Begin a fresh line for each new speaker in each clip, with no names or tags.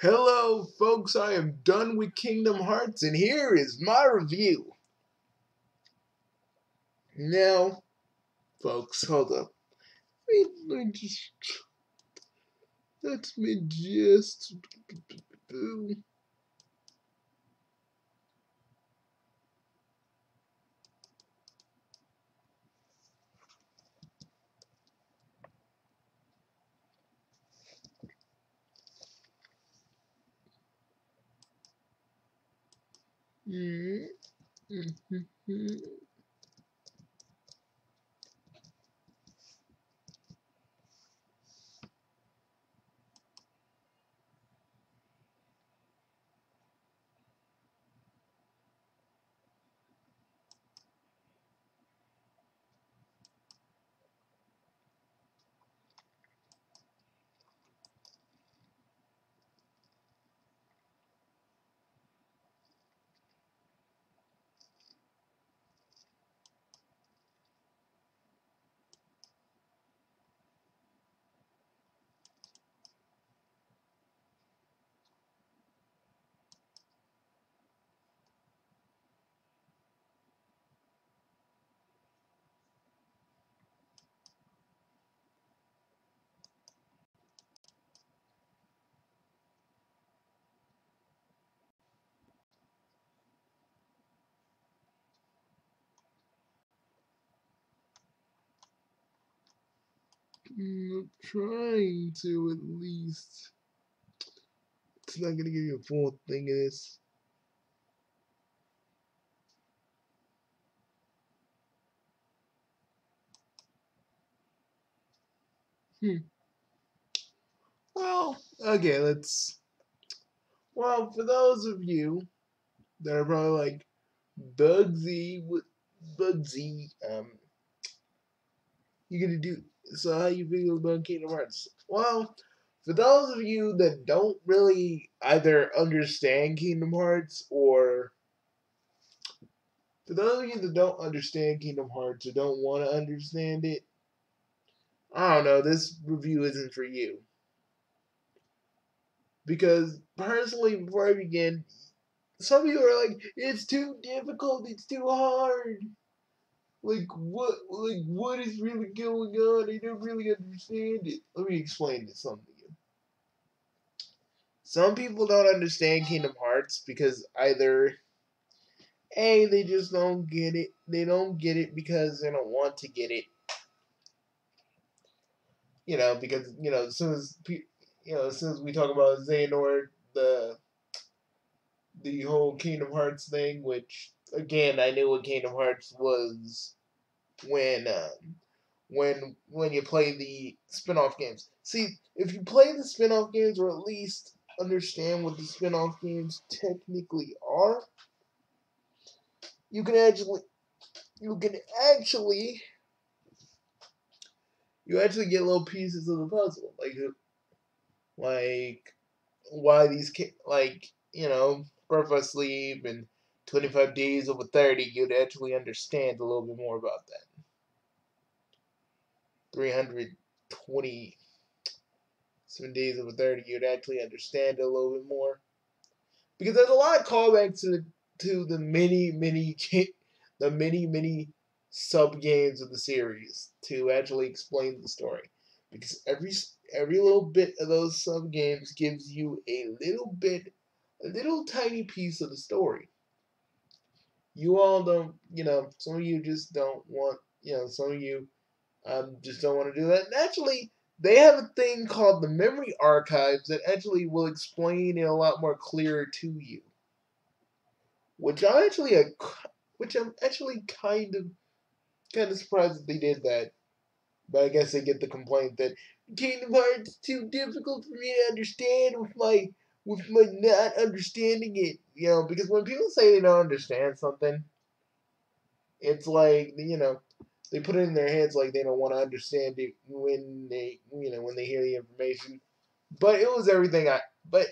Hello, folks. I am done with Kingdom Hearts, and here is my review. Now, folks, hold up. Let me just. I'm trying to at least. It's not gonna give you a full thing of this. Well, okay, let's. Well, for those of you that are probably like Bugsy, Bugsy, you gonna do? So how you feel about Kingdom Hearts? Well, for those of you that don't really either understand Kingdom Hearts or for those of you that don't understand Kingdom Hearts or don't want to understand it, I don't know, this review isn't for you. Because personally, before I begin, some people are like, it's too difficult, it's too hard. What is really going on? I don't really understand it. Let me explain this something to you. Some people don't understand Kingdom Hearts because either A, they just don't get it. They don't get it because they don't want to get it. Because as soon as as soon as we talk about Xehanort, the whole Kingdom Hearts thing, which again I knew what Kingdom Hearts was when when you play the spin-off games. See, if you play the spin-off games or at least understand what the spin-off games technically are, you can actually you can actually you actually get little pieces of the puzzle, like why these Birth by Sleep and 25 Days Over 30, you'd actually understand a little bit more about that. 327 Days Over 30, you'd actually understand a little bit more because there's a lot of callbacks to the many sub games of the series to actually explain the story, because every little bit of those sub games gives you a little tiny piece of the story. You all don't, some of you just don't want, some of you just don't want to do that. And actually, they have a thing called the memory archives that actually will explain it a lot more clearer to you. Which I'm actually kind of surprised that they did that. But I guess they get the complaint that Kingdom Hearts is too difficult for me to understand with my not understanding it. Because when people say they don't understand something, it's like they put it in their heads like they don't want to understand it when they hear the information. But it was everything but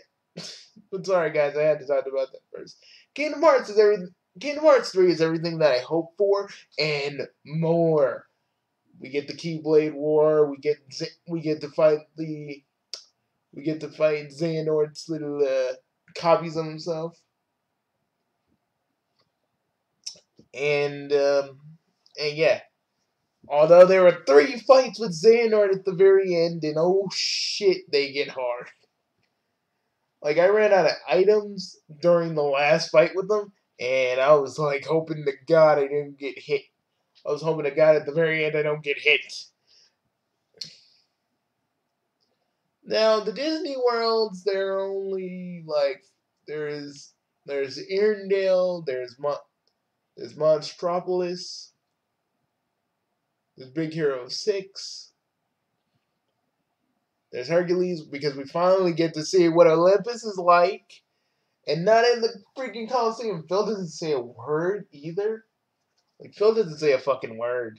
sorry guys, I had to talk about that first. Kingdom Hearts is everything. Kingdom Hearts 3 is everything that I hope for and more. We get the Keyblade War. We get to fight We get to fight Xehanort's little copies of himself. And yeah, although there were 3 fights with Xehanort at the very end, and oh shit, they get hard. Like, I ran out of items during the last fight with them, and I was like hoping to God I didn't get hit. I was hoping to God at the very end I don't get hit. Now, the Disney worlds, they're only like, there's Arendelle, there's Monstropolis, there's Big Hero 6, there's Hercules, because we finally get to see what Olympus is like. And not in the freaking Coliseum. Phil doesn't say a word either. Like, Phil doesn't say a fucking word.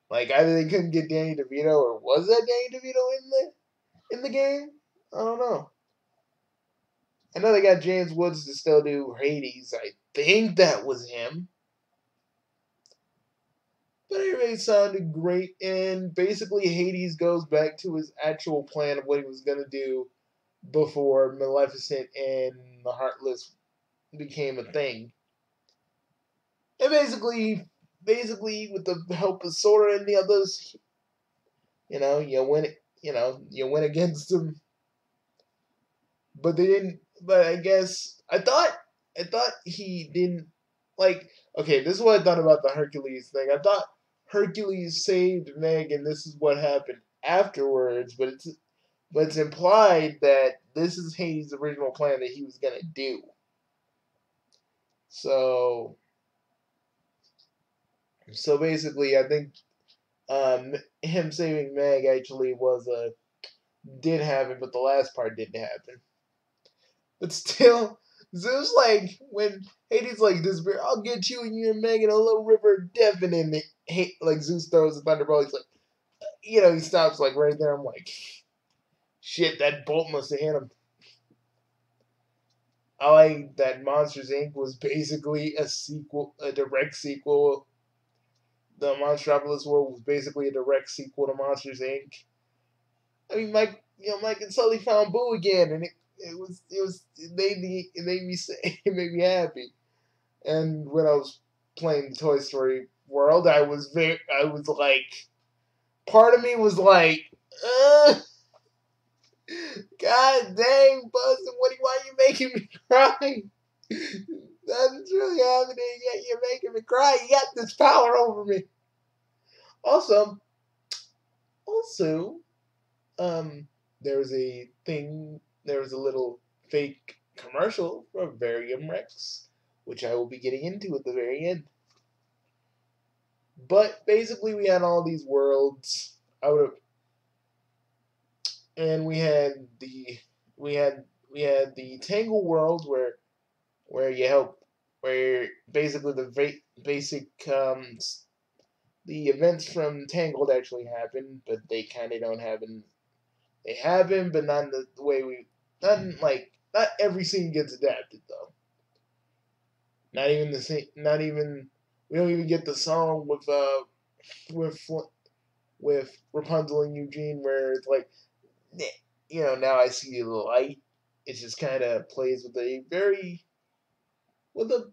Like, either they couldn't get Danny DeVito, or was that Danny DeVito in the game? I don't know. I know they got James Woods to still do Hades. I think that was him. But it really sounded great, and basically Hades goes back to his actual plan of what he was going to do before Maleficent and the Heartless became a thing. And basically, with the help of Sora and the others, you win. You win against them. But they didn't. But I guess I thought he didn't like. Okay, this is what I thought about the Hercules thing. I thought Hercules saved Meg, and this is what happened afterwards. But it's implied that this is Hades' original plan that he was gonna do. So basically, I think him saving Meg actually did happen, but the last part didn't happen. But still, Zeus like when Hades like this, I'll get you and your Meg in a little river of death, and then like Zeus throws a thunderbolt. He's like, he stops like right there. I'm like, shit, that bolt must have hit him. I like that Monsters Inc. was basically a direct sequel. The Monstropolis world was basically a direct sequel to Monsters Inc. I mean, Mike and Sully found Boo again, and it made me say, it made me happy. And when I was playing the Toy Story world, I was like, part of me was like, God dang, Buzz, why are you making me cry? Nothing's really happening yet. You're making me cry. You got this power over me. Also, there was a little fake commercial for Varium Rex, which I will be getting into at the very end. But basically, we had all these worlds and we had the Tangle world where you help, where basically the events from Tangled actually happen, but they kind of don't happen. They happen, but not in the way not every scene gets adapted though. Not even the same. Not even we don't even get the song with with Rapunzel and Eugene where it's like, now I see the light. It just kind of plays with a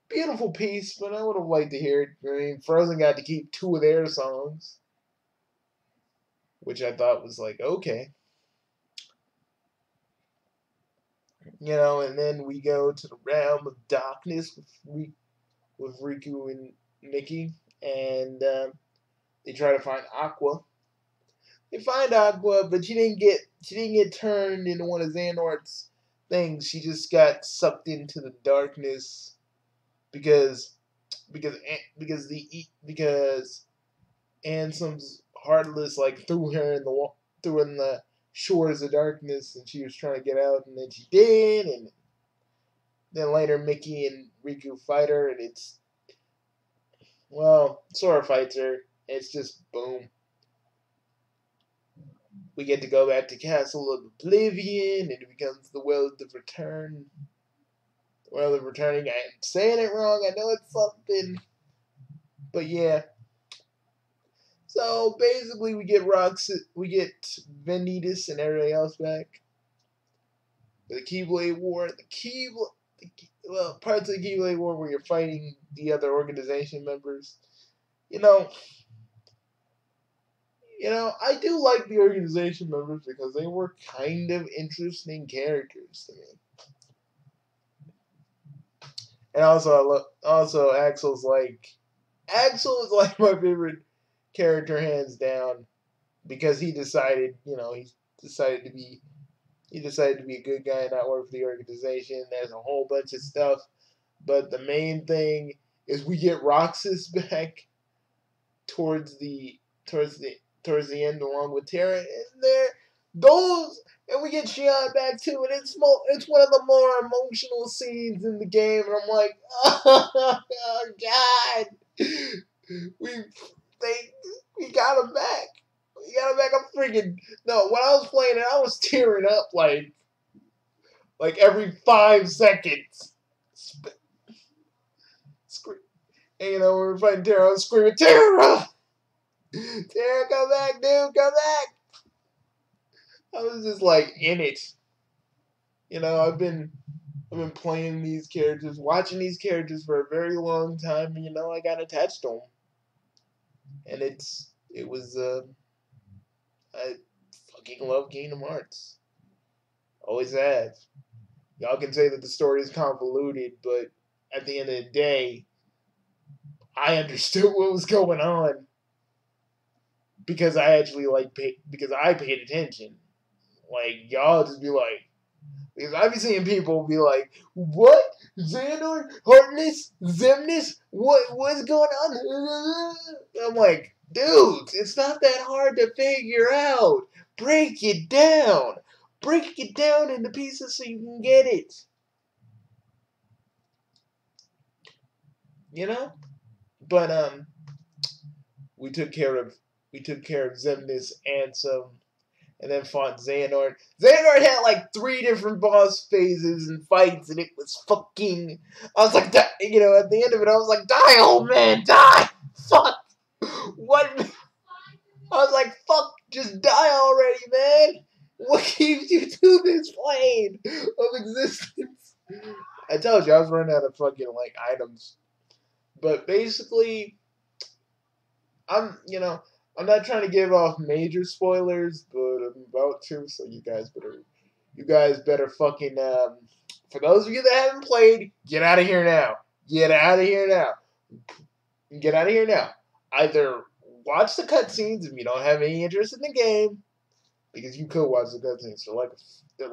beautiful piece, but I would have liked to hear it. I mean, Frozen got to keep 2 of their songs, which I thought was like, okay. And then we go to the realm of darkness with Riku and Mickey, and they try to find Aqua. They find Aqua, but she didn't get turned into one of Xehanort's things. She just got sucked into the darkness because Ansem's Heartless like threw in the shores of darkness, and she was trying to get out, and then she did, and then later Mickey and Riku fight her, and Sora fights her. It's just boom. We get to go back to Castle of Oblivion, and it becomes the World of Return. The World of Returning. I'm saying it wrong. I know it's something, but yeah. So basically, we get Vanitas and everybody else back. The Keyblade War, well, parts of the Keyblade War where you're fighting the other organization members. You know, I do like the organization members because they were kind of interesting characters to me. And also Axel is like my favorite character hands down because decided to be he decided to be a good guy and not work for the organization. There's a whole bunch of stuff, but the main thing is we get Roxas back towards the towards the towards the end along with Terra and there those and we get Shion back too, and it's one of the more emotional scenes in the game, and I'm like, oh God, we they we got him back. We got him back. I'm freaking no. When I was playing it, I was tearing up like every 5 seconds. And, when we're fighting Terra, I was screaming, Terra! Terra, come back, dude, come back! I was just like in it. I've been playing these characters, watching these characters for a very long time, and I got attached to them. And it was I fucking love Kingdom Hearts. Always have. Y'all can say that the story is convoluted, but at the end of the day, I understood what was going on because I actually because I paid attention. Like y'all just be like, because I be seeing people be like, "What? Xehanort? Heartless? Zemnis? What's going on?" I'm like, dudes, it's not that hard to figure out. Break it down. Break it down into pieces so you can get it. But we took care of Zemnis and then fought Xehanort. Xehanort had like 3 different boss phases and fights, and it was fucking. I was like, at the end of it, I was like, die, old man, die! Fuck! What? I was like, fuck, just die already, man! What keeps you to this plane of existence? I told you, I was running out of fucking, items. But basically, I'm not trying to give off major spoilers, but I'm about to, so you guys better fucking, for those of you that haven't played, get out of here now. Get out of here now. Get out of here now. Either watch the cutscenes if you don't have any interest in the game, because you could watch the cutscenes. They're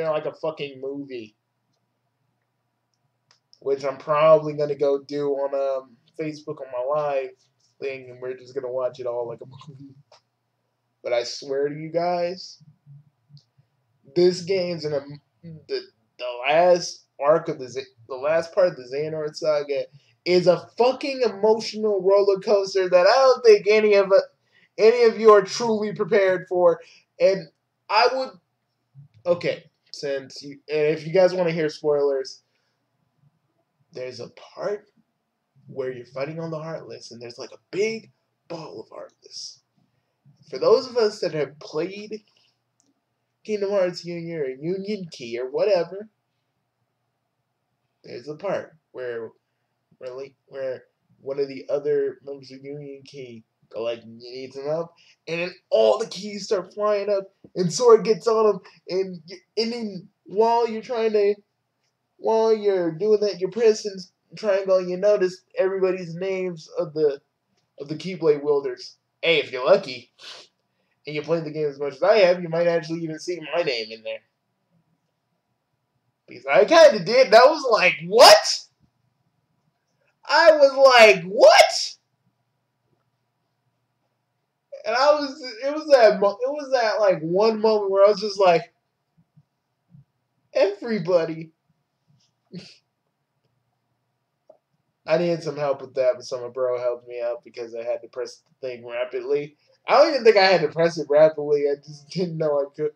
like a fucking movie, which I'm probably gonna go do on Facebook on my live thing, and we're just gonna watch it all like a movie. But I swear to you guys, this game's the last arc of the last part of the Xehanort saga is a fucking emotional roller coaster that I don't think any of you are truly prepared for. And I would if you guys want to hear spoilers, there's a part where you're fighting on the Heartless, and there's like a big ball of Heartless. For those of us that have played Kingdom Hearts Union or Union Key or whatever, there's a part where one of the other members of Union Key needs him up, and then all the keys start flying up, and Sora gets on him, and then while you're doing that, you're pressing triangle, and you notice everybody's names of the Keyblade wielders. Hey, if you're lucky, and you play the game as much as I have, you might actually even see my name in there. Because I kind of did, and I was like, what? I was like, what? And it was that like one moment where I was just like, everybody. I needed some help with that, but some bro helped me out because I had to press the thing rapidly. I don't even think I had to press it rapidly. I just didn't know I could.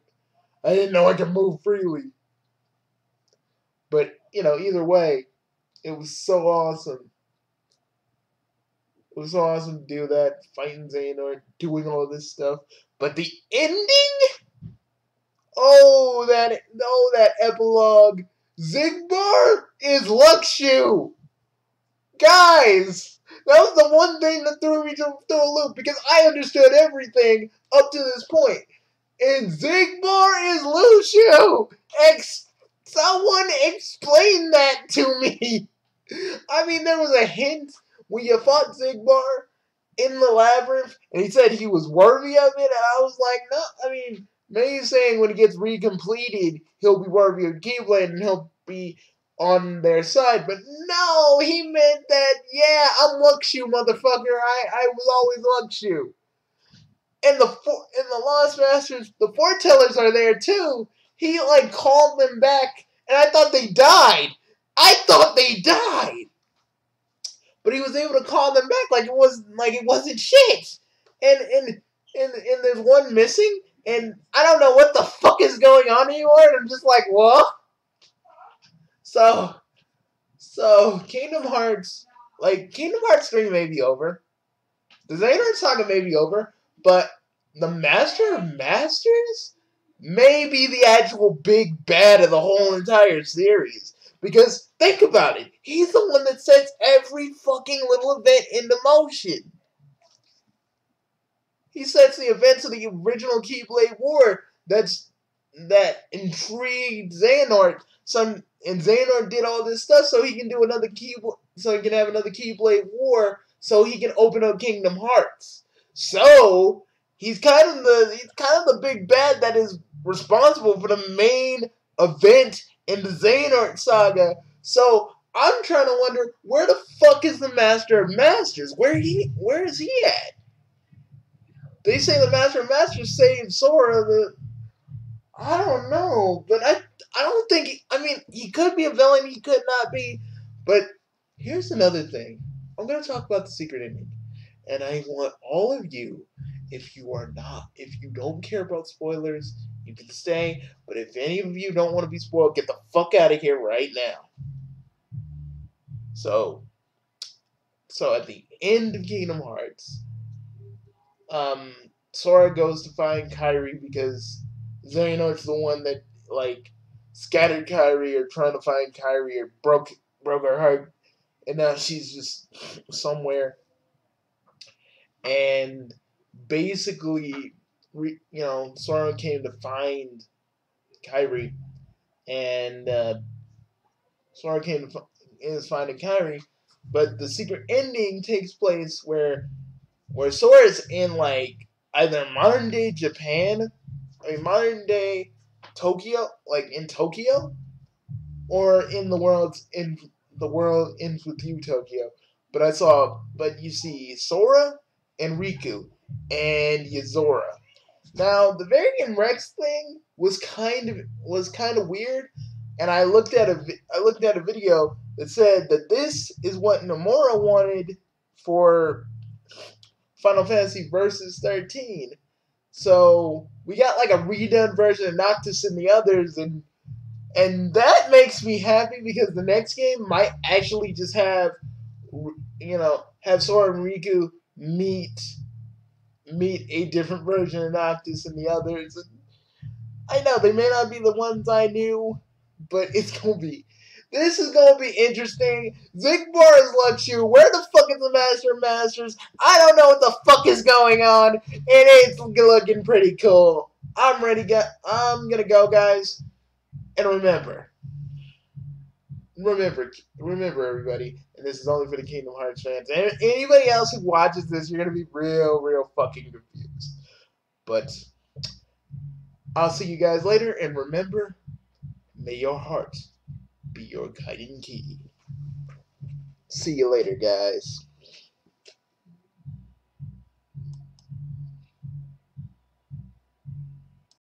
I didn't know I could move freely. But either way, it was so awesome. It was so awesome to do that, fighting Xehanort, doing all this stuff. But the ending? Oh, that epilogue. Xigbar is Luxu! Guys! That was the one thing that threw me through a loop, because I understood everything up to this point. And Xigbar is Luxu! Someone explain that to me! I mean, there was a hint when you fought Xigbar in the labyrinth, and he said he was worthy of it, and I was like, no, I mean, maybe he's saying when he gets recompleted, he'll be worthy of Keyblade, and he'll be on their side, but no, he meant that, yeah, I'm Luxu, motherfucker, I was always Luxu. And the Lost Masters, the foretellers are there too. He like called them back, and I thought they died. But he was able to call them back like it wasn't shit. And there's one missing, and I don't know what the fuck is going on anymore. And I'm just like, what? So Kingdom Hearts 3 may be over. The Xehanort Saga may be over, but the Master of Masters may be the actual big bad of the whole entire series. Because, think about it, he's the one that sets every fucking little event into motion. He sets the events of the original Keyblade War that intrigued Xehanort. And Xehanort did all this stuff so he can do another so he can have another Keyblade War, so he can open up Kingdom Hearts. So he's kind of the big bad that is responsible for the main event in the Xehanort Saga. So I'm trying to wonder, where the fuck is the Master of Masters? Where is he at? They say the Master of Masters saved Sora. I don't know, but I don't think. He could be a villain. He could not be. But here's another thing. I'm going to talk about the secret ending, and I want all of you. If you don't care about spoilers, you can stay. But if any of you don't want to be spoiled, get the fuck out of here right now. So at the end of Kingdom Hearts, Sora goes to find Kairi because Xehanort's the one that scattered Kairi or trying to find Kairi or broke her heart, and now she's just somewhere. And basically, Sora came to find Kairi, and Sora is finding Kairi, but the secret ending takes place where Sora's in either modern day Japan, modern day Tokyo, in Tokyo, or in the world ends with you, Tokyo. But you see Sora and Riku and Yozora. Now the Varian Rex thing was kind of weird, and I looked at a video that said that this is what Nomura wanted for Final Fantasy Versus 13. So we got a redone version of Noctis and the others, and that makes me happy because the next game might actually just have Sora and Riku meet a different version of Noctis and the others. And I know they may not be the ones I knew, but this is gonna be interesting. Xigbar is Luxu. Where the fuck is the Master of Masters? I don't know what the fuck is going on, and it's looking pretty cool. I'm gonna go, guys. And remember, everybody, and this is only for the Kingdom Hearts fans. And anybody else who watches this, you're gonna be real fucking confused. But I'll see you guys later, and remember, may your heart be your guiding key. See you later, guys.